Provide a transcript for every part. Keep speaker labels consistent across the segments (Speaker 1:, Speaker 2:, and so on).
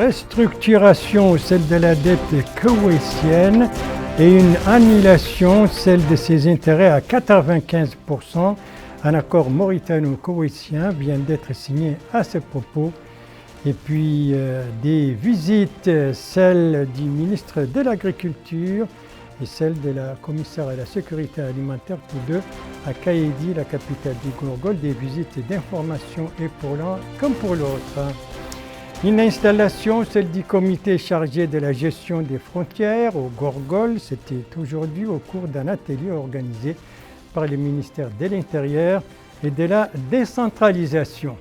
Speaker 1: restructuration, celle de la dette koweïtienne, et une annulation, celle de ses intérêts à 95%. Un accord mauritano-koweïtien vient d'être signé à ce propos. Et puis des visites, celle du ministre de l'Agriculture et celle de la commissaire à la sécurité alimentaire, tous deux à Kaïdi, la capitale du Gorgol, des visites d'information et pour l'un comme pour l'autre. Une installation, celle du comité chargé de la gestion des frontières au Gorgol, c'était aujourd'hui au cours d'un atelier organisé par le ministère de l'Intérieur et de la décentralisation.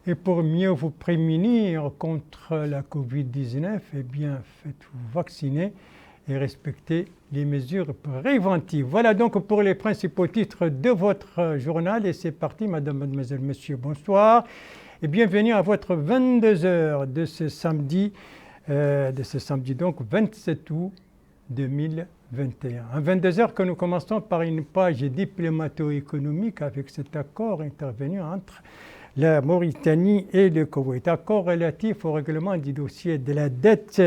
Speaker 1: Et pour mieux vous prémunir contre la Covid-19, eh bien, faites-vous vacciner et respectez les mesures préventives. Voilà donc pour les principaux titres de votre journal. Et c'est parti, madame, mademoiselle, monsieur, bonsoir. Et bienvenue à votre 22h de ce samedi donc 27 août 2021. À 22h que nous commençons par une page diplomato-économique avec cet accord intervenu entre la Mauritanie et le Koweït. Accord relatif au règlement du dossier de la dette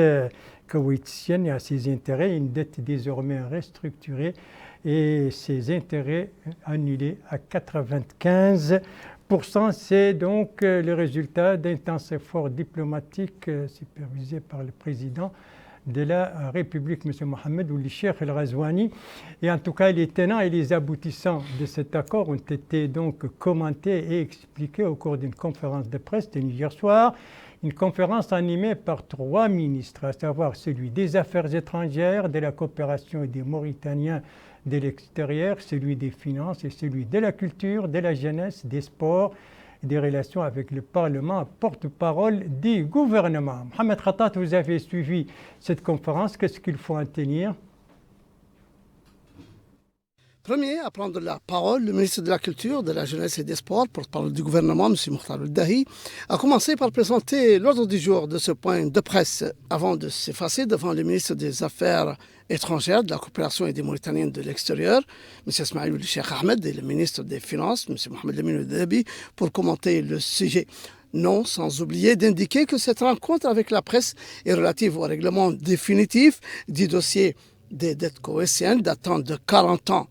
Speaker 1: koweïtienne et à ses intérêts, une dette désormais restructurée et ses intérêts annulés à 95%. C'est donc le résultat d'intenses efforts diplomatiques supervisés par le président de la République, M. Mohamed Ould Cheikh El Ghazouani. Et en tout cas, les tenants et les aboutissants de cet accord ont été donc commentés et expliqués au cours d'une conférence de presse tenue hier soir. Une conférence animée par 3 ministres, à savoir celui des Affaires étrangères, de la coopération et des Mauritaniens de l'extérieur, celui des finances et celui de la culture, de la jeunesse, des sports, des relations avec le Parlement, porte-parole du gouvernement. Mohamed Khattat, vous avez suivi cette conférence. Qu'est-ce qu'il faut en tenir ?
Speaker 2: Premier à prendre la parole, le ministre de la Culture, de la Jeunesse et des Sports, porte-parole du gouvernement, M. Mokhtar Ould Dahi, a commencé par présenter l'ordre du jour de ce point de presse avant de s'effacer devant le ministre des Affaires étrangères, de la coopération et des Mauritaniens de l'extérieur, M. Ismaïl Ould Cheikh Ahmed, et le ministre des Finances, M. Mohamed Lamine Ould Dabi, pour commenter le sujet. Non, sans oublier d'indiquer que cette rencontre avec la presse est relative au règlement définitif du dossier des dettes koweïtiennes datant de 40 ans.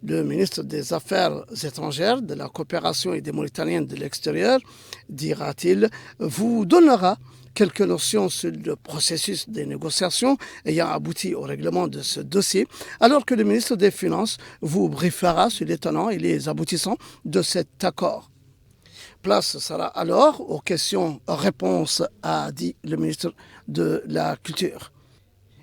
Speaker 2: Le ministre des Affaires étrangères, de la coopération et des Mauritaniens de l'extérieur, dira-t-il, vous donnera quelques notions sur le processus des négociations ayant abouti au règlement de ce dossier, alors que le ministre des Finances vous briefera sur les tenants et les aboutissants de cet accord. Place sera alors aux questions-réponses, a dit le ministre de la Culture.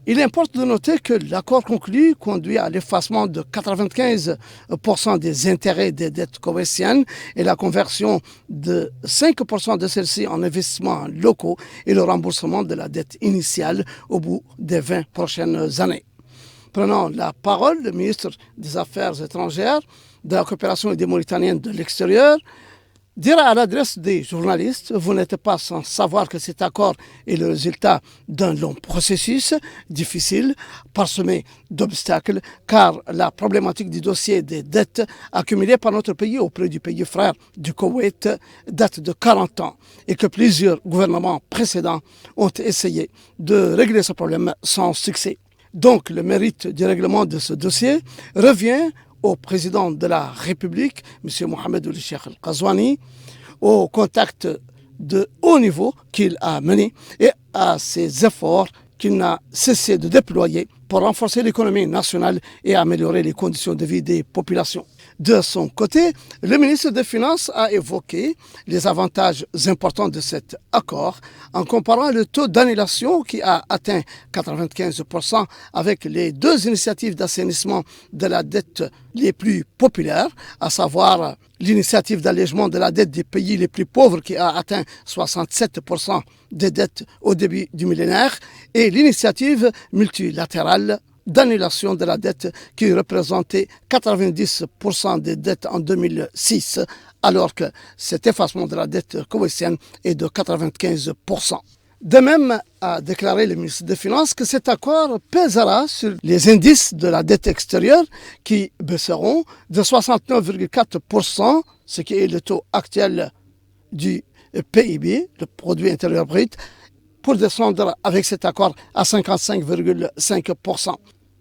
Speaker 2: Il importe de noter que l'accord conclu conduit à l'effacement de 95% des intérêts des dettes koweïtiennes et la conversion de 5% de celles-ci en investissements locaux et le remboursement de la dette initiale au bout des 20 prochaines années. Prenant la parole, le ministre des Affaires étrangères, de la coopération et des Mauritaniens de l'extérieur, dira à l'adresse des journalistes, vous n'êtes pas sans savoir que cet accord est le résultat d'un long processus difficile, parsemé d'obstacles, car la problématique du dossier des dettes accumulées par notre pays auprès du pays frère du Koweït date de 40 ans et que plusieurs gouvernements précédents ont essayé de régler ce problème sans succès. Donc le mérite du règlement de ce dossier revient au président de la République, M. Mohamed Ould Cheikh El Ghazouani, au contact de haut niveau qu'il a mené et à ses efforts qu'il n'a cessé de déployer pour renforcer l'économie nationale et améliorer les conditions de vie des populations. De son côté, le ministre des Finances a évoqué les avantages importants de cet accord en comparant le taux d'annulation qui a atteint 95% avec les 2 initiatives d'assainissement de la dette les plus populaires, à savoir l'initiative d'allègement de la dette des pays les plus pauvres qui a atteint 67% des dettes au début du millénaire et l'initiative multilatérale d'annulation de la dette qui représentait 90% des dettes en 2006, alors que cet effacement de la dette koweïtienne est de 95%. De même, a déclaré le ministre des Finances que cet accord pèsera sur les indices de la dette extérieure qui baisseront de 69,4%, ce qui est le taux actuel du PIB, le produit intérieur brut, pour descendre avec cet accord à 55,5%.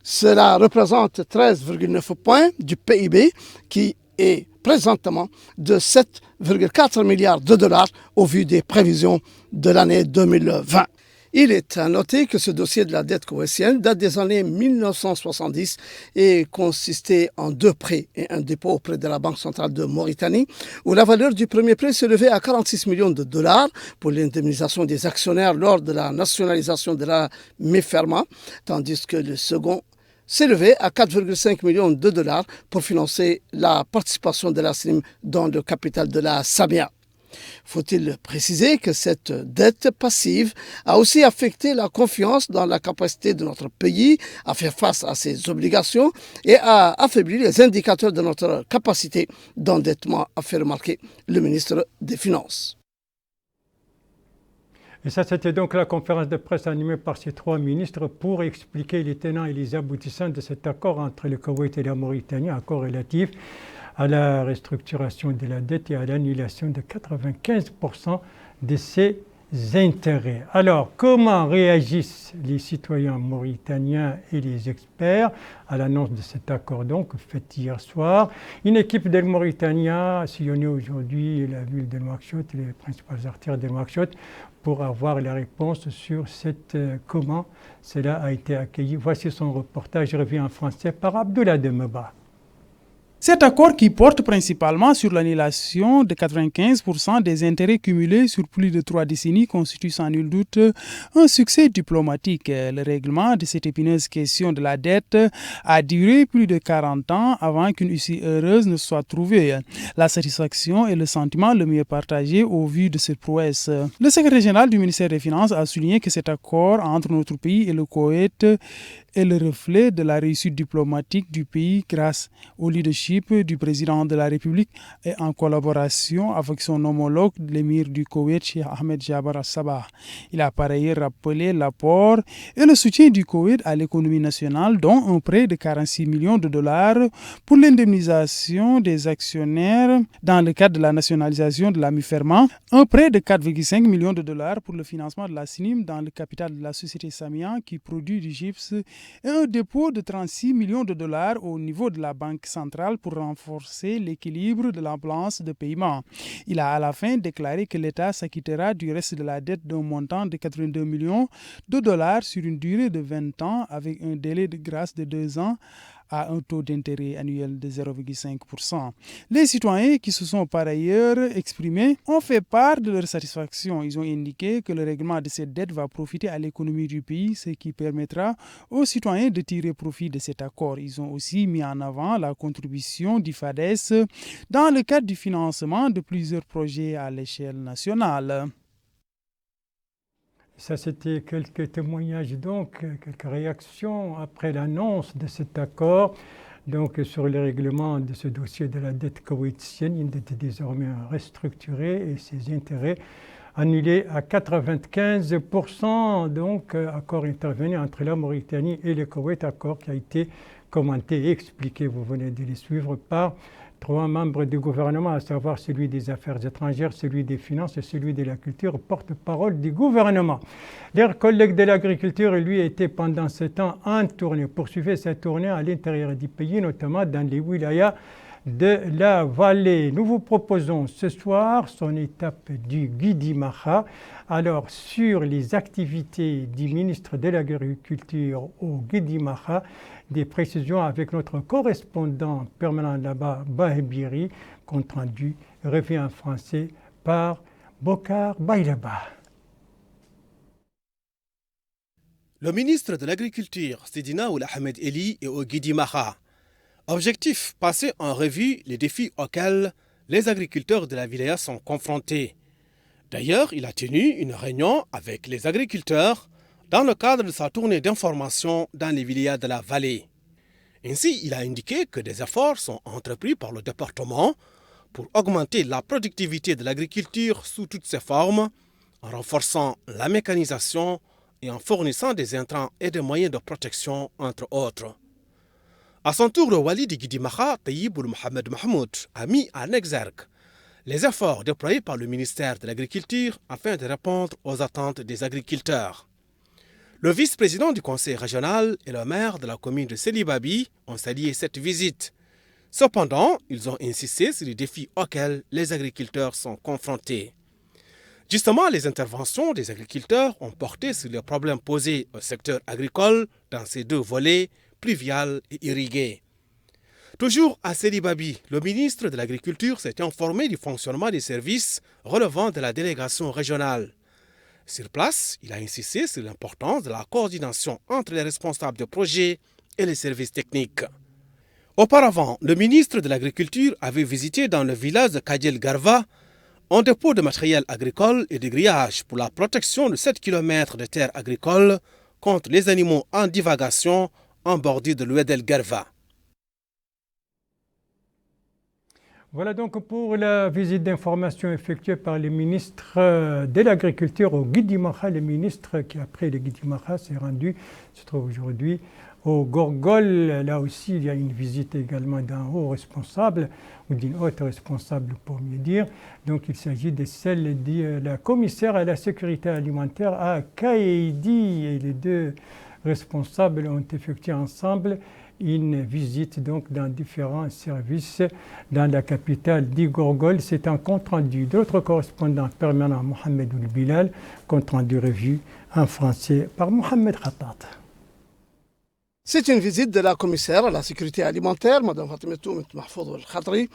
Speaker 2: Cela représente 13,9 points du PIB qui est présentement de 7,4 milliards de dollars au vu des prévisions de l'année 2020. Il est à noter que ce dossier de la dette koweïtienne date des années 1970 et consistait en 2 prêts et un dépôt auprès de la Banque centrale de Mauritanie, où la valeur du premier prêt s'élevait à 46 millions de dollars pour l'indemnisation des actionnaires lors de la nationalisation de la Miferma, tandis que le second s'élevait à 4,5 millions de dollars pour financer la participation de la SNIM dans le capital de la Samia. Faut-il préciser que cette dette passive a aussi affecté la confiance dans la capacité de notre pays à faire face à ses obligations et a affaibli les indicateurs de notre capacité d'endettement, a fait remarquer le ministre des Finances.
Speaker 1: Et ça, c'était donc la conférence de presse animée par ces 3 ministres pour expliquer les tenants et les aboutissants de cet accord entre le Koweït et la Mauritanie, accord relatif à la restructuration de la dette et à l'annulation de 95% de ses intérêts. Alors, comment réagissent les citoyens mauritaniens et les experts à l'annonce de cet accord donc fait hier soir? Une équipe d'El Mauritania a sillonné aujourd'hui la ville de Nouakchott et les principales artères de Nouakchott pour avoir la réponse sur comment cela a été accueilli. Voici son reportage revu en français par Abdullah Demeba.
Speaker 3: Cet accord qui porte principalement sur l'annulation de 95% des intérêts cumulés sur plus de 3 décennies constitue sans nul doute un succès diplomatique. Le règlement de cette épineuse question de la dette a duré plus de 40 ans avant qu'une issue heureuse ne soit trouvée. La satisfaction est le sentiment le mieux partagé au vu de cette prouesse. Le secrétaire général du ministère des Finances a souligné que cet accord entre notre pays et le Koweït est le reflet de la réussite diplomatique du pays grâce au leadership du président de la République et en collaboration avec son homologue, l'émir du Koweït, Cheikh Ahmed Jaber Al-Sabah. Il a par ailleurs rappelé l'apport et le soutien du Koweït à l'économie nationale, dont un prêt de 46 millions de dollars pour l'indemnisation des actionnaires dans le cadre de la nationalisation de la Miferma, un prêt de 4,5 millions de dollars pour le financement de la SNIM dans le capital de la société Samia qui produit du gypse et un dépôt de 36 millions de dollars au niveau de la Banque centrale pour renforcer l'équilibre de la balance de paiement. Il a à la fin déclaré que l'État s'acquittera du reste de la dette d'un montant de 82 millions de dollars sur une durée de 20 ans avec un délai de grâce de 2 ans à un taux d'intérêt annuel de 0,5%. Les citoyens qui se sont par ailleurs exprimés ont fait part de leur satisfaction. Ils ont indiqué que le règlement de cette dette va profiter à l'économie du pays, ce qui permettra aux citoyens de tirer profit de cet accord. Ils ont aussi mis en avant la contribution d'IFADES dans le cadre du financement de plusieurs projets à l'échelle nationale.
Speaker 1: Ça, c'était quelques témoignages, donc, quelques réactions après l'annonce de cet accord donc, sur le règlement de ce dossier de la dette koweïtienne. Il était désormais restructuré et ses intérêts annulés à 95%. Donc, accord intervenu entre la Mauritanie et le Koweït, accord qui a été commenté et expliqué, vous venez de les suivre, par 3 membres du gouvernement, à savoir celui des Affaires étrangères, celui des Finances et celui de la Culture, porte-parole du gouvernement. Leur collègue de l'Agriculture, lui, était pendant ce temps en tournée, poursuivait sa tournée à l'intérieur du pays, notamment dans les wilayas de la vallée. Nous vous proposons ce soir son étape du Guidi Maha. Alors, sur les activités du ministre de l'Agriculture au Guidi Maha, des précisions avec notre correspondant permanent là-bas, Bahebiri, compte rendu revu en français par Bokar Bailaba.
Speaker 4: Le ministre de l'Agriculture, Sidina Ould Ahmed Eli, est au Guidi Maha. Objectif, passer en revue les défis auxquels les agriculteurs de la wilaya sont confrontés. D'ailleurs, il a tenu une réunion avec les agriculteurs dans le cadre de sa tournée d'information dans les wilayas de la vallée. Ainsi, il a indiqué que des efforts sont entrepris par le département pour augmenter la productivité de l'agriculture sous toutes ses formes, en renforçant la mécanisation et en fournissant des intrants et des moyens de protection, entre autres. À son tour, le wali de Guidi Maha, Tayyib Mohamed Mahmoud, a mis en exergue les efforts déployés par le ministère de l'Agriculture afin de répondre aux attentes des agriculteurs. Le vice-président du conseil régional et le maire de la commune de Sélibabi ont salué cette visite. Cependant, ils ont insisté sur les défis auxquels les agriculteurs sont confrontés. Justement, les interventions des agriculteurs ont porté sur les problèmes posés au secteur agricole dans ces deux volets, pluvial et irrigué. Toujours à Sélibabi, le ministre de l'Agriculture s'est informé du fonctionnement des services relevant de la délégation régionale. Sur place, il a insisté sur l'importance de la coordination entre les responsables de projets et les services techniques. Auparavant, le ministre de l'Agriculture avait visité dans le village de Kadjel Garva un dépôt de matériel agricole et de grillage pour la protection de 7 km de terres agricoles contre les animaux en divagation en bordure de l'Oued Garva.
Speaker 1: Voilà donc pour la visite d'information effectuée par le ministre de l'Agriculture au Guidi Maha. Le ministre qui, après le Guidi Maha, s'est rendu, se trouve aujourd'hui, au Gorgol. Là aussi, il y a une visite également d'un haut responsable, ou d'une haute responsable pour mieux dire. Donc il s'agit de celle de la commissaire à la sécurité alimentaire à Kaïdi. Et les deux responsables ont effectué ensemble une visite donc dans différents services dans la capitale du Gorgol. C'est un compte-rendu de notre correspondant permanent Mohamed Ould Bilal, compte-rendu revu en français par Mohamed Khattat.
Speaker 2: C'est une visite de la commissaire à la sécurité alimentaire, Mme Fatimatou Mahfouz El-Khadri,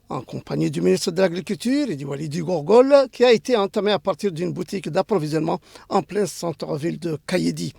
Speaker 2: en compagnie du ministre de l'Agriculture et du Wali du Gorgol, qui a été entamée à partir d'une boutique d'approvisionnement en plein centre-ville de Kaïdi,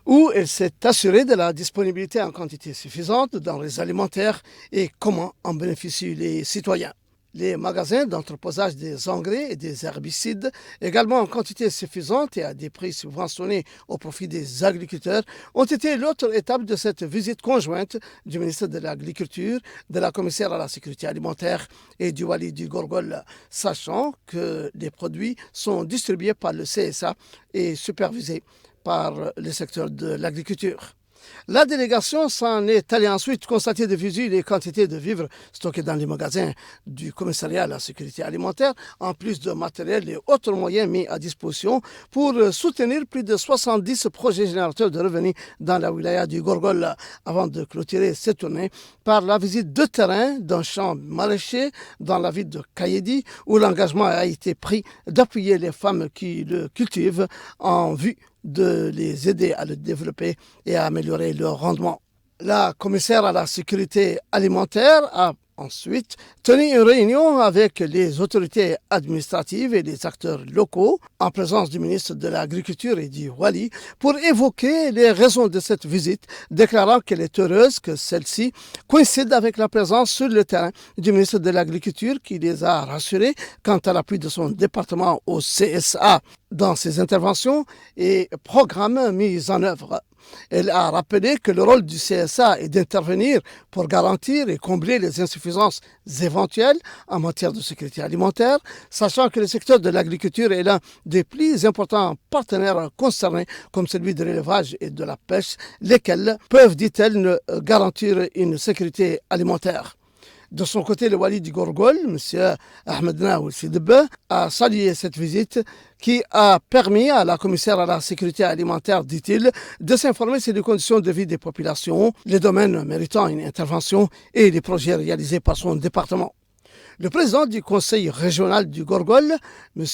Speaker 2: où elle s'est assurée de la disponibilité en quantité suffisante de denrées alimentaires et comment en bénéficient les citoyens. Les magasins d'entreposage des engrais et des herbicides, également en quantité suffisante et à des prix subventionnés au profit des agriculteurs, ont été l'autre étape de cette visite conjointe du ministre de l'Agriculture, de la commissaire à la sécurité alimentaire et du Wali du Gorgol, sachant que les produits sont distribués par le CSA et supervisés par le secteur de l'agriculture. La délégation s'en est allée ensuite constater de visu les quantités de vivres stockés dans les magasins du commissariat à la sécurité alimentaire, en plus de matériel et autres moyens mis à disposition pour soutenir plus de 70 projets générateurs de revenus dans la wilaya du Gorgol, avant de clôturer cette tournée par la visite de terrain d'un champ maraîcher dans la ville de Kaïdi, où l'engagement a été pris d'appuyer les femmes qui le cultivent en vue de les aider à le développer et à améliorer leur rendement. La commissaire à la sécurité alimentaire a ensuite tenu une réunion avec les autorités administratives et les acteurs locaux, en présence du ministre de l'Agriculture et du Wali, pour évoquer les raisons de cette visite, déclarant qu'elle est heureuse que celle-ci coïncide avec la présence sur le terrain du ministre de l'Agriculture, qui les a rassurés quant à l'appui de son département au CSA dans ses interventions et programmes mis en œuvre. Elle a rappelé que le rôle du CSA est d'intervenir pour garantir et combler les insuffisances éventuelles en matière de sécurité alimentaire, sachant que le secteur de l'agriculture est l'un des plus importants partenaires concernés, comme celui de l'élevage et de la pêche, lesquels peuvent, dit-elle, garantir une sécurité alimentaire. De son côté, le Wali du Gorgol, M. Ahmed Naoul Sidibé, a salué cette visite qui a permis à la commissaire à la sécurité alimentaire, dit-il, de s'informer sur les conditions de vie des populations, les domaines méritant une intervention et les projets réalisés par son département. Le président du conseil régional du Gorgol, M.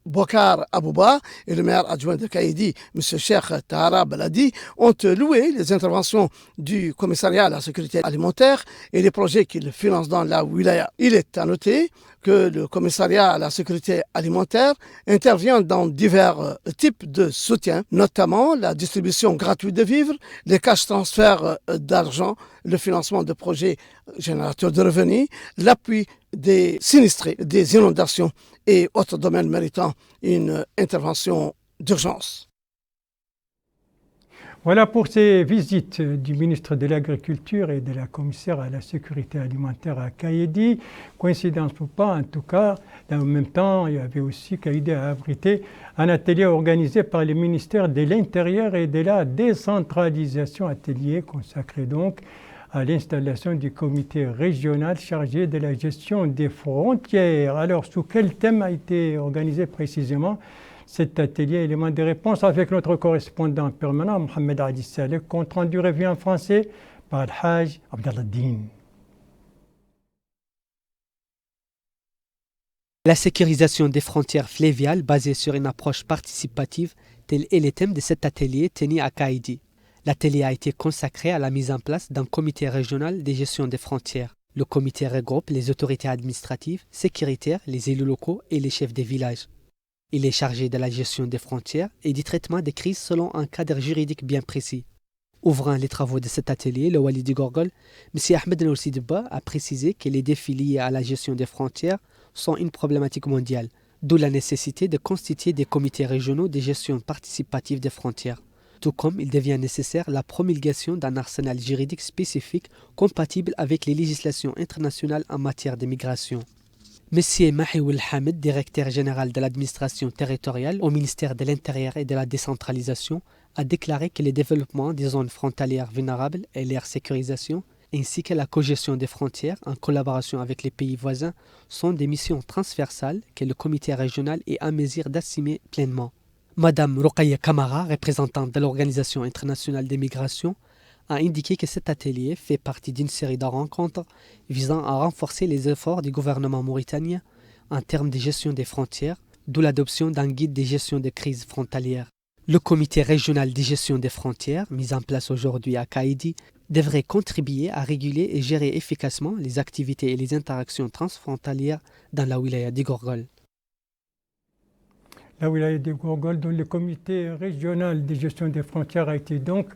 Speaker 2: Bokar Abouba, et le maire adjoint de Kaïdi, M. Cheikh Tahara Baladi, ont loué les interventions du commissariat à la sécurité alimentaire et les projets qu'il finance dans la wilaya. Il est à noter que le commissariat à la sécurité alimentaire intervient dans divers types de soutien, notamment la distribution gratuite de vivres, les cash transferts d'argent, le financement de projets générateurs de revenus, l'appui des sinistrés, des inondations et autres domaines méritant une intervention d'urgence.
Speaker 1: Voilà pour ces visites du ministre de l'Agriculture et de la commissaire à la sécurité alimentaire à Kaïdi. Coïncidence ou pas, en tout cas, en même temps, il y avait aussi Kaïdi a abrité un atelier organisé par le ministère de l'Intérieur et de la décentralisation, atelier consacré donc à l'installation du comité régional chargé de la gestion des frontières. Alors, sous quel thème a été organisé précisément cet atelier élément de réponse avec notre correspondant permanent, Mohamed Adi Saleh, compte rendu revue en français par Al-Haj Abdallah Din.
Speaker 5: La sécurisation des frontières fluviales basée sur une approche participative, tel est le thème de cet atelier tenu à Kaïdi. L'atelier a été consacré à la mise en place d'un comité régional de gestion des frontières. Le comité regroupe les autorités administratives, sécuritaires, les élus locaux et les chefs des villages. Il est chargé de la gestion des frontières et du traitement des crises selon un cadre juridique bien précis. Ouvrant les travaux de cet atelier, le Wali du Gorgol, M. Ahmed Noursi Debba a précisé que les défis liés à la gestion des frontières sont une problématique mondiale, d'où la nécessité de constituer des comités régionaux de gestion participative des frontières, tout comme il devient nécessaire la promulgation d'un arsenal juridique spécifique compatible avec les législations internationales en matière de migration. M. Mahiwoul Hamid, directeur général de l'administration territoriale au ministère de l'Intérieur et de la décentralisation, a déclaré que le développement des zones frontalières vulnérables et leur sécurisation, ainsi que la cogestion des frontières en collaboration avec les pays voisins, sont des missions transversales que le comité régional est en mesure d'assumer pleinement. Madame Rokhaya Kamara, représentante de l'Organisation internationale des migrations, a indiqué que cet atelier fait partie d'une série de rencontres visant à renforcer les efforts du gouvernement mauritanien en termes de gestion des frontières, d'où l'adoption d'un guide de gestion des crises frontalières. Le comité régional de gestion des frontières, mis en place aujourd'hui à Kaïdi, devrait contribuer à réguler et gérer efficacement les activités et les interactions transfrontalières dans la wilaya du Gorgol.
Speaker 1: La wilaya du Gorgol, dont le comité régional de gestion des frontières a été donc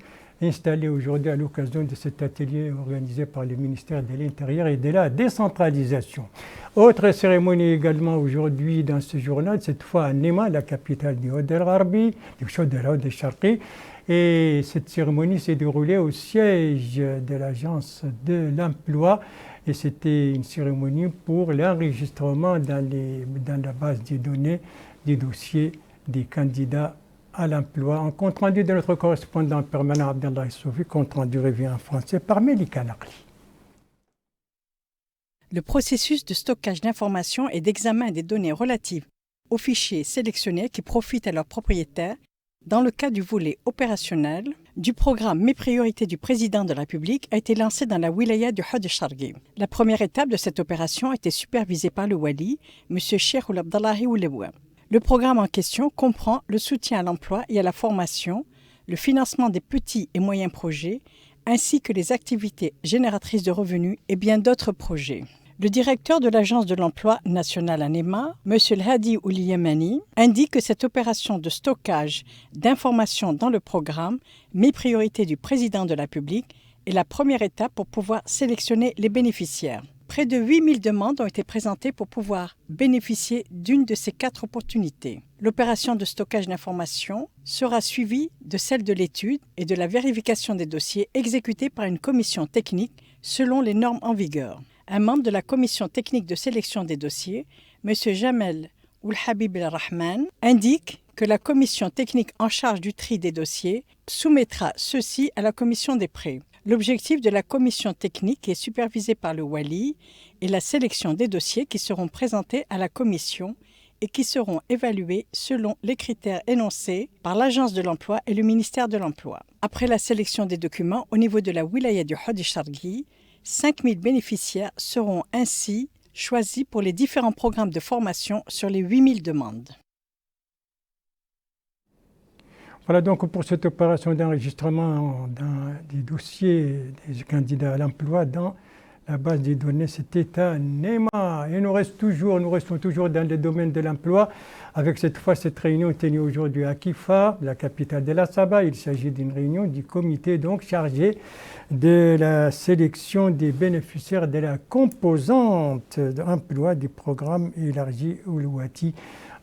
Speaker 1: installé aujourd'hui à l'occasion de cet atelier organisé par le ministère de l'Intérieur et de la décentralisation. Autre cérémonie également aujourd'hui dans ce journal, cette fois à Nema, la capitale du Hod el-Gharbi, du Chod el Sharqi. Et cette cérémonie s'est déroulée au siège de l'agence de l'emploi. Et c'était une cérémonie pour l'enregistrement dans la base des données des dossiers des candidats à l'emploi. En compte rendu de notre correspondant permanent Abdallah Soufi, compte rendu revue en français par Melika Nakli.
Speaker 6: Le processus de stockage d'informations et d'examen des données relatives aux fichiers sélectionnés qui profitent à leurs propriétaires dans le cadre du volet opérationnel du programme Mes priorités du président de la République a été lancé dans la wilaya du Hod el-Sharqi. La première étape de cette opération a été supervisée par le Wali, M. Cheikh Abdallahi Oulewa. Le programme en question comprend le soutien à l'emploi et à la formation, le financement des petits et moyens projets, ainsi que les activités génératrices de revenus et bien d'autres projets. Le directeur de l'Agence de l'emploi nationale à Nema, M. El-Hadi Ouli-Yemani, indique que cette opération de stockage d'informations dans le programme Mes priorités du président de la République est la première étape pour pouvoir sélectionner les bénéficiaires. Près de 8000 demandes ont été présentées pour pouvoir bénéficier d'une de ces 4 opportunités. L'opération de stockage d'informations sera suivie de celle de l'étude et de la vérification des dossiers exécutés par une commission technique selon les normes en vigueur. Un membre de la commission technique de sélection des dossiers, M. Jamel Oulhabib El-Rahman, indique que la commission technique en charge du tri des dossiers soumettra ceux-ci à la commission des prêts. L'objectif de la commission technique est supervisé par le Wali et la sélection des dossiers qui seront présentés à la commission et qui seront évalués selon les critères énoncés par l'Agence de l'emploi et le ministère de l'Emploi. Après la sélection des documents au niveau de la wilaya du Hod el-Sharqi, 5000 bénéficiaires seront ainsi choisis pour les différents programmes de formation sur les 8000 demandes.
Speaker 1: Voilà donc pour cette opération d'enregistrement des dossiers des candidats à l'emploi dans la base des données. C'était à Nema. Et nous restons toujours dans le domaine de l'emploi avec cette réunion tenue aujourd'hui à Kifa, la capitale de la Saba. Il s'agit d'une réunion du comité donc chargé de la sélection des bénéficiaires de la composante d'emploi du programme élargi Oulouati.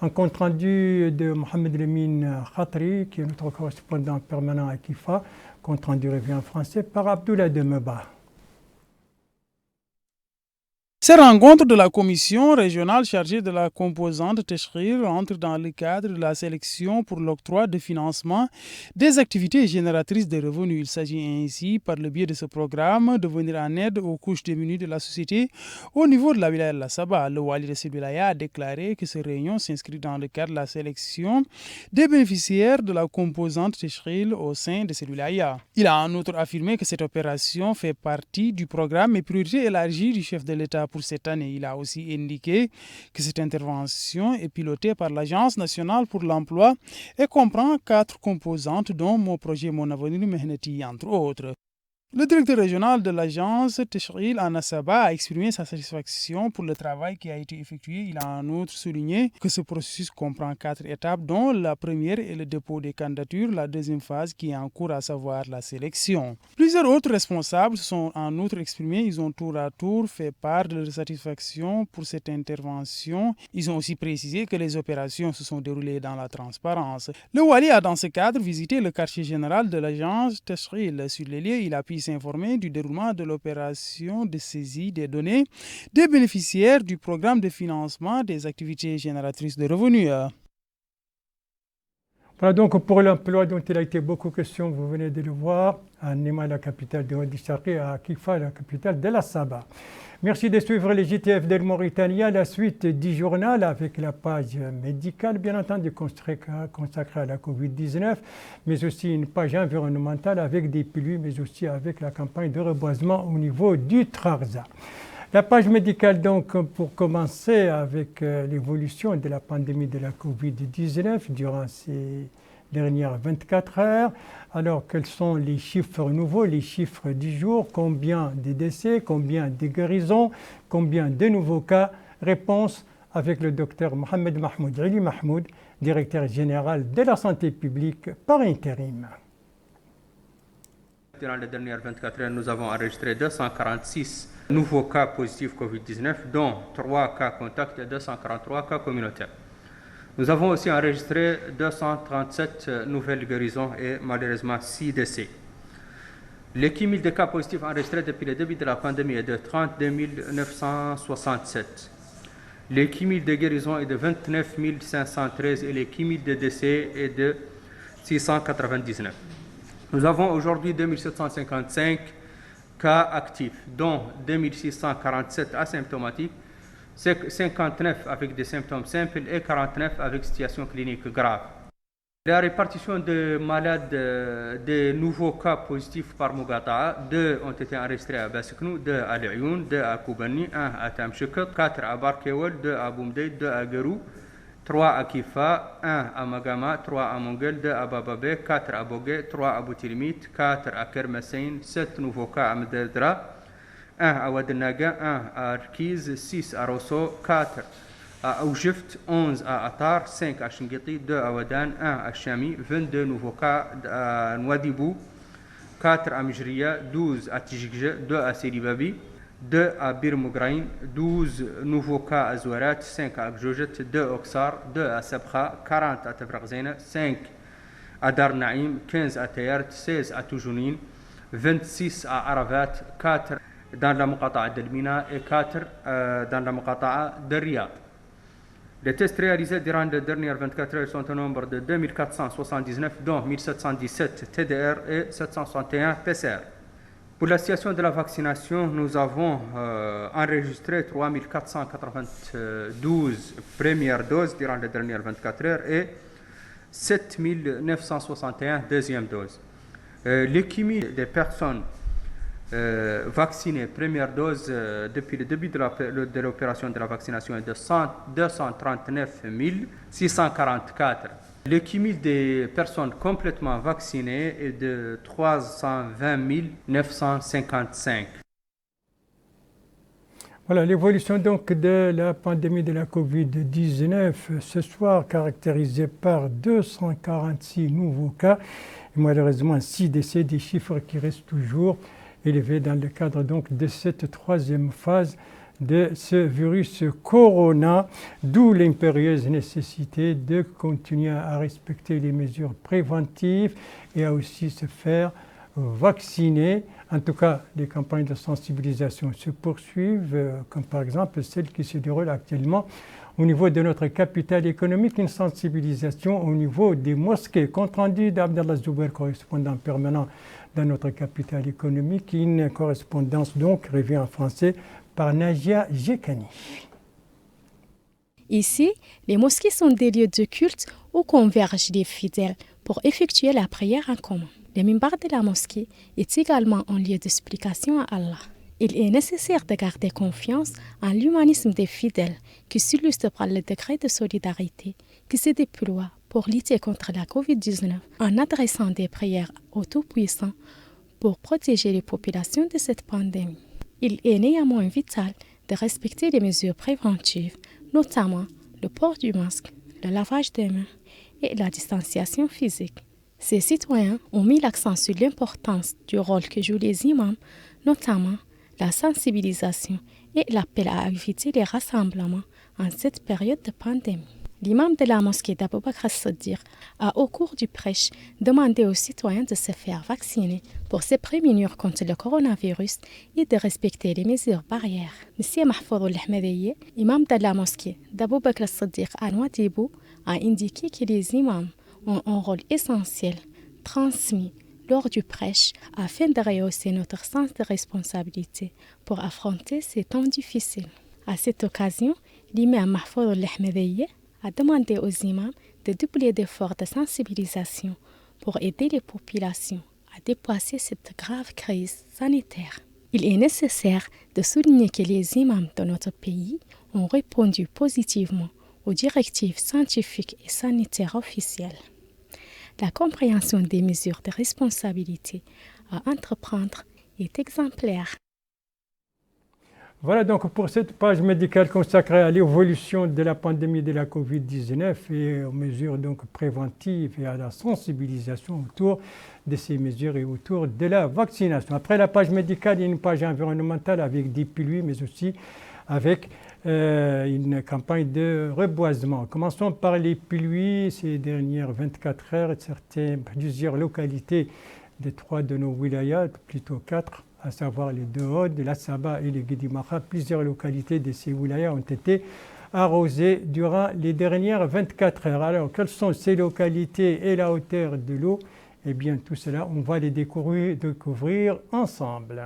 Speaker 1: Un compte rendu de Mohamed Lemine Khatri, qui est notre correspondant permanent à Kifa, compte rendu revue en français par Abdoulaye Demeba.
Speaker 3: Ces rencontres de la commission régionale chargée de la composante Téchrir entrent dans le cadre de la sélection pour l'octroi de financement des activités génératrices de revenus. Il s'agit ainsi, par le biais de ce programme, de venir en aide aux couches démunies de la société au niveau de la wilaya de la Saba. Le Wali de cette wilaya a déclaré que ces réunions s'inscrivent dans le cadre de la sélection des bénéficiaires de la composante Téchrir au sein de cette wilaya. Il a en outre affirmé que cette opération fait partie du programme et priorité élargie du chef de l'État pour cette année. Il a aussi indiqué que cette intervention est pilotée par l'Agence nationale pour l'emploi et comprend 4 composantes dont Mon projet Mon avenir Mehneti entre autres. Le directeur régional de l'agence Téchrir à Nassaba a exprimé sa satisfaction pour le travail qui a été effectué. Il a en outre souligné que ce processus comprend 4 étapes, dont la première est le dépôt des candidatures, la deuxième phase qui est en cours, à savoir la sélection. Plusieurs autres responsables se sont en outre exprimés. Ils ont tour à tour fait part de leur satisfaction pour cette intervention. Ils ont aussi précisé que les opérations se sont déroulées dans la transparence. Le Wali a dans ce cadre visité le quartier général de l'agence Téchrir. Sur les lieux, il a pu s'informer du déroulement de l'opération de saisie des données des bénéficiaires du programme de financement des activités génératrices de revenus.
Speaker 1: Voilà donc pour l'emploi dont il a été beaucoup question, vous venez de le voir, à Nima, la capitale de Wadi à Kifa, la capitale de la Saba. Merci de suivre les JTF de Mauritanie, la suite du journal avec la page médicale, bien entendu consacrée à la Covid-19, mais aussi une page environnementale avec des pilules, mais aussi avec la campagne de reboisement au niveau du Trarza. La page médicale, donc, pour commencer avec l'évolution de la pandémie de la Covid-19 durant ces dernières 24 heures. Alors, quels sont les chiffres nouveaux, les chiffres du jour? Combien de décès, combien de guérisons, combien de nouveaux cas? Réponse avec le docteur Mohamed Mahmoud Ali Mahmoud, directeur général de la santé publique par intérim.
Speaker 7: Durant les dernières 24 heures, nous avons enregistré 246 nouveaux cas positifs Covid-19, dont 3 cas contacts et 243 cas communautaires. Nous avons aussi enregistré 237 nouvelles guérisons et malheureusement 6 décès. Le cumul de cas positifs enregistrés depuis le début de la pandémie est de 32 967. Le cumul de guérisons est de 29 513 et le cumul de décès est de 699. Nous avons aujourd'hui 2755 cas actifs, dont 2647 asymptomatiques, 59 avec des symptômes simples et 49 avec situation clinique grave. La répartition de malades, des nouveaux cas positifs par Mougata'a, 2 ont été enregistrés à Basseknou, 2 à Lioun, 2 à Koubani, 1 à Tamcheket, 4 à Barkewel, 2 à Boumdey, 2 à Gerou, 3 à Kifa, 1 à Magama, 3 à Mongel, 2 à Bababé, 4 à Bogué, 3 à Boutilimit, 4 à Kermessein, 7 nouveaux cas à Mderdra, 1 à Wadenaga, 1 à Arkiz, 6 à Rosso, 4 à Oujift, 11 à Atar, 5 à Shingiti, 2 à Wadan, 1 à Chami, 22 nouveaux cas à Nouadhibou, 4 à Mijriya, 12 à Tijigje, 2 à Selibabi, 2 à Bir Mougraïn, 12 nouveaux cas à Zouarat, 5 à Gjojet, 2 à Oksar, 2 à Sabkha, 40 à Tafraqzena, 5 à Dar Naïm, 15 à Tayart, 16 à Toujounin, 26 à Aravat, 4 dans la Muqata'a de Mina et 4 dans la Muqata'a de Riyad. Les tests réalisés durant les dernières 24 heures sont au nombre de 2479, dont 1717 TDR et 761 PCR. Pour la situation de la vaccination, nous avons enregistré 3492 premières doses durant les dernières 24 heures et 7961 deuxième doses. Le cumul des personnes vaccinées première dose depuis le début de l'opération de la vaccination est de 239 644. Le cumul des personnes complètement vaccinées est de 320 955.
Speaker 1: Voilà l'évolution donc de la pandémie de la Covid-19 ce soir caractérisée par 246 nouveaux cas et malheureusement 6 décès, des chiffres qui restent toujours élevés dans le cadre donc de cette troisième phase de ce virus corona, d'où l'impérieuse nécessité de continuer à respecter les mesures préventives et à aussi se faire vacciner En tout cas, les campagnes de sensibilisation se poursuivent, comme par exemple celle qui se déroule actuellement au niveau de notre capitale économique, une sensibilisation au niveau des mosquées. Compte rendu d'Abdallah Zouber, correspondant permanent dans notre capitale économique, une correspondance donc revue en français par Najia Jekani.
Speaker 8: Ici, les mosquées sont des lieux de culte où convergent les fidèles pour effectuer la prière en commun. Le minbar de la mosquée est également un lieu d'explication à Allah. Il est nécessaire de garder confiance en l'humanisme des fidèles qui s'illustre par le degré de solidarité qui se déploie pour lutter contre la COVID-19 en adressant des prières au Tout-Puissant pour protéger les populations de cette pandémie. Il est néanmoins vital de respecter les mesures préventives, notamment le port du masque, le lavage des mains et la distanciation physique. Ces citoyens ont mis l'accent sur l'importance du rôle que jouent les imams, notamment la sensibilisation et l'appel à éviter les rassemblements en cette période de pandémie. L'imam de la mosquée d'Abou Bakr as-Siddiq a, au cours du prêche, demandé aux citoyens de se faire vacciner pour se prémunir contre le coronavirus et de respecter les mesures barrières. M. Mahfouz al-Ahmadiye, imam de la mosquée d'Abou Bakr as-Siddiq à Nouadhibou, a indiqué que les imams ont un rôle essentiel transmis lors du prêche afin de rehausser notre sens de responsabilité pour affronter ces temps difficiles. À cette occasion, l'imam Mahfouz al-Ahmadiye a demandé aux imams de doubler d'efforts de sensibilisation pour aider les populations à dépasser cette grave crise sanitaire. Il est nécessaire de souligner que les imams de notre pays ont répondu positivement aux directives scientifiques et sanitaires officielles. La compréhension des mesures de responsabilité à entreprendre est exemplaire.
Speaker 1: Voilà donc pour cette page médicale consacrée à l'évolution de la pandémie de la COVID-19 et aux mesures donc préventives et à la sensibilisation autour de ces mesures et autour de la vaccination. Après la page médicale, il y a une page environnementale avec des pluies, mais aussi avec une campagne de reboisement. Commençons par les pluies ces dernières 24 heures. Plusieurs localités de 3 de nos wilayas, plutôt 4, à savoir les deux Audes, la Saba et les Guidi Maha. Plusieurs localités de ces wilayas ont été arrosées durant les dernières 24 heures. Alors, quelles sont ces localités et la hauteur de l'eau? Eh bien, tout cela, on va les découvrir ensemble.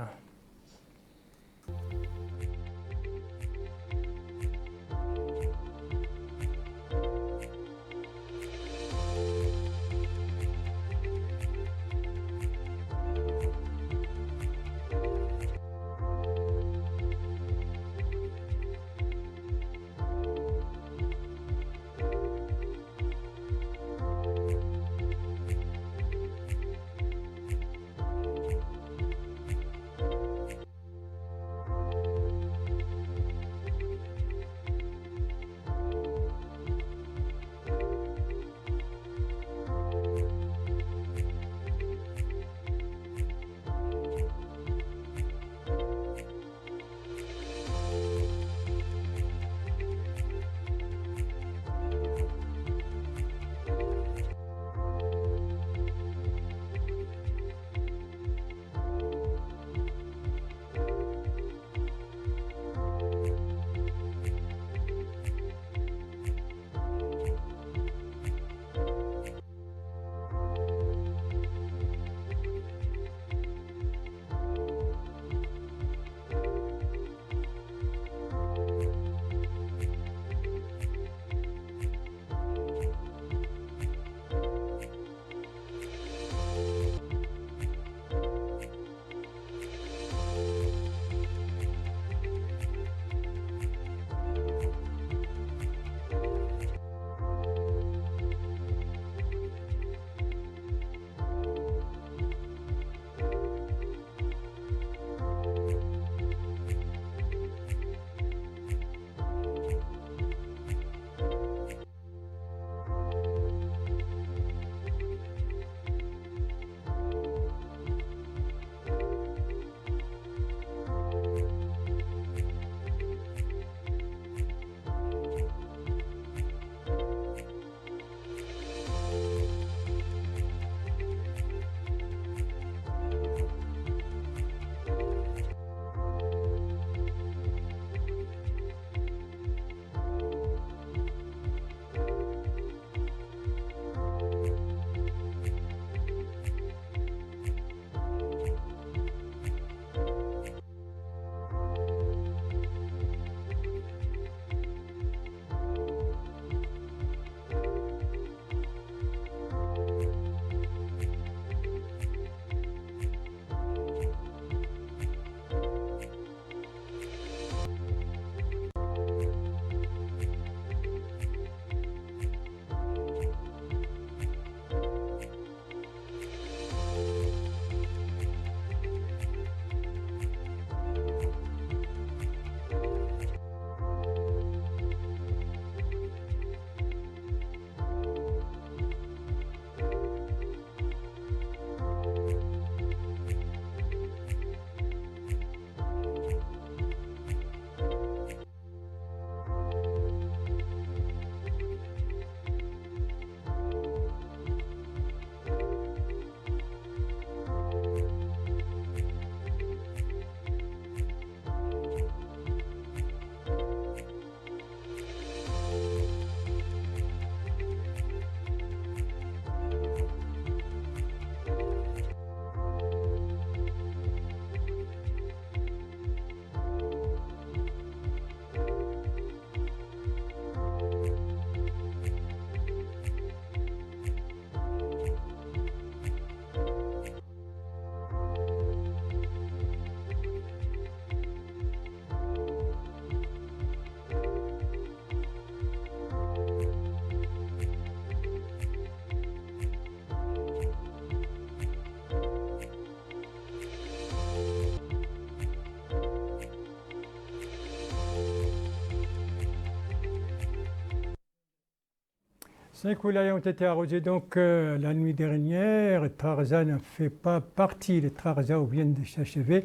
Speaker 1: 5 wilayas ont été arrosées donc la nuit dernière. Trarza ne fait pas partie. Les Trarza viennent de s'achever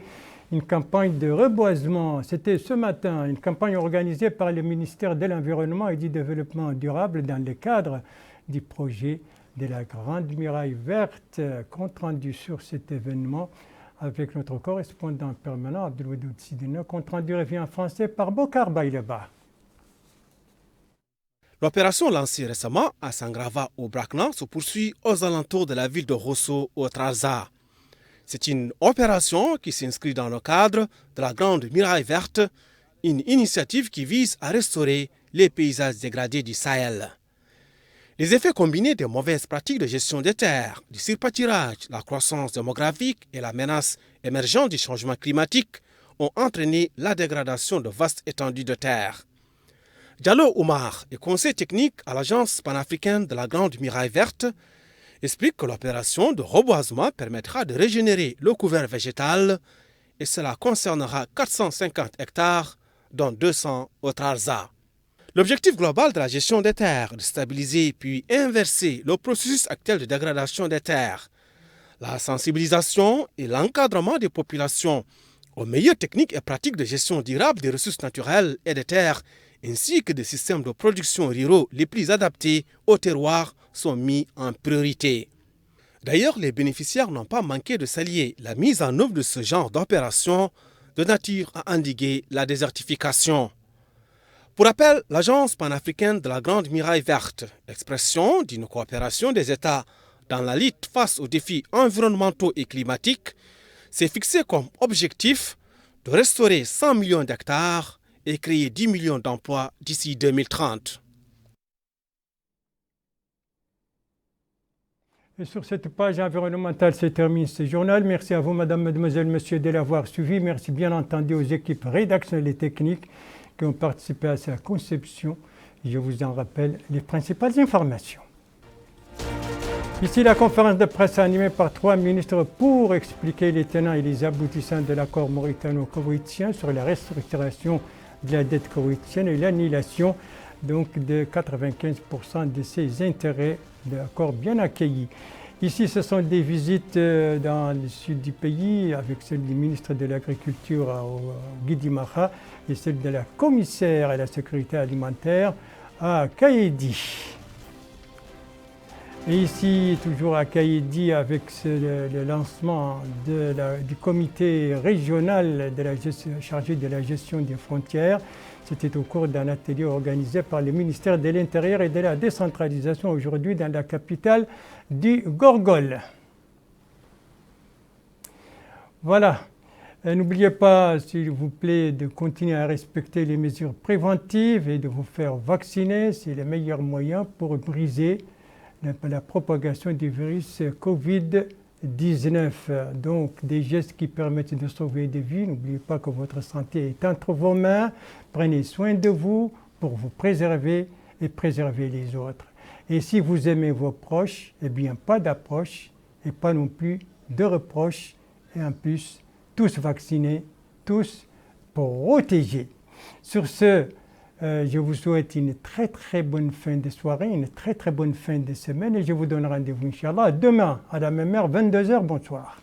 Speaker 1: une campagne de reboisement. C'était ce matin, une campagne organisée par le ministère de l'Environnement et du Développement durable dans le cadre du projet de la Grande Muraille Verte. Compte rendu sur cet événement avec notre correspondant permanent Abdelwadoud Sidina. Compte rendu revient en français par Bokar Baïleba.
Speaker 4: L'opération lancée récemment à Sangrava au Brakna se poursuit aux alentours de la ville de Rosso au Trarza. C'est une opération qui s'inscrit dans le cadre de la Grande Muraille Verte, une initiative qui vise à restaurer les paysages dégradés du Sahel. Les effets combinés des mauvaises pratiques de gestion des terres, du surpâturage, la croissance démographique et la menace émergente du changement climatique ont entraîné la dégradation de vastes étendues de terre. Diallo Oumar est conseiller technique à l'Agence panafricaine de la Grande Muraille Verte, explique que l'opération de reboisement permettra de régénérer le couvert végétal et cela concernera 450 hectares, dont 200 au Trarza. L'objectif global de la gestion des terres est de stabiliser puis inverser le processus actuel de dégradation des terres. La sensibilisation et l'encadrement des populations aux meilleures techniques et pratiques de gestion durable des ressources naturelles et des terres, ainsi que des systèmes de production ruraux les plus adaptés au terroir sont mis en priorité. D'ailleurs, les bénéficiaires n'ont pas manqué de saluer la mise en œuvre de ce genre d'opération de nature à endiguer la désertification. Pour rappel, l'Agence panafricaine de la Grande Muraille Verte, expression d'une coopération des États dans la lutte face aux défis environnementaux et climatiques, s'est fixé comme objectif de restaurer 100 millions d'hectares et créer 10 millions d'emplois d'ici 2030.
Speaker 1: Et sur cette page environnementale se termine ce journal. Merci à vous, madame, mademoiselle, monsieur, de l'avoir suivi. Merci bien entendu aux équipes rédactionnelles et techniques qui ont participé à sa conception. Je vous en rappelle les principales informations. Ici, la conférence de presse animée par 3 ministres pour expliquer les tenants et les aboutissants de l'accord mauritano-koweïtien sur la restructuration de la dette koweïtienne et l'annulation donc de 95% de ses intérêts, d'accord, bien accueillis. Ici, ce sont des visites dans le sud du pays avec celle du ministre de l'Agriculture au Guidi Maha et celle de la commissaire à la sécurité alimentaire à Kaïdi. Et ici, toujours à Kaïdi, avec le lancement du comité régional chargé de la gestion des frontières. C'était au cours d'un atelier organisé par le ministère de l'Intérieur et de la décentralisation aujourd'hui dans la capitale du Gorgol. Voilà. N'oubliez pas, s'il vous plaît, de continuer à respecter les mesures préventives et de vous faire vacciner. C'est le meilleur moyen pour briser la propagation du virus Covid-19. Donc, des gestes qui permettent de sauver des vies. N'oubliez pas que votre santé est entre vos mains. Prenez soin de vous pour vous préserver et préserver les autres. Et si vous aimez vos proches, eh bien, pas d'approche et pas non plus de reproches. Et en plus, tous vaccinés, tous protégés. Sur ce, je vous souhaite une très très bonne fin de soirée, une très très bonne fin de semaine et je vous donne rendez-vous, Inch'Allah, demain à la même heure, 22h. Bonsoir.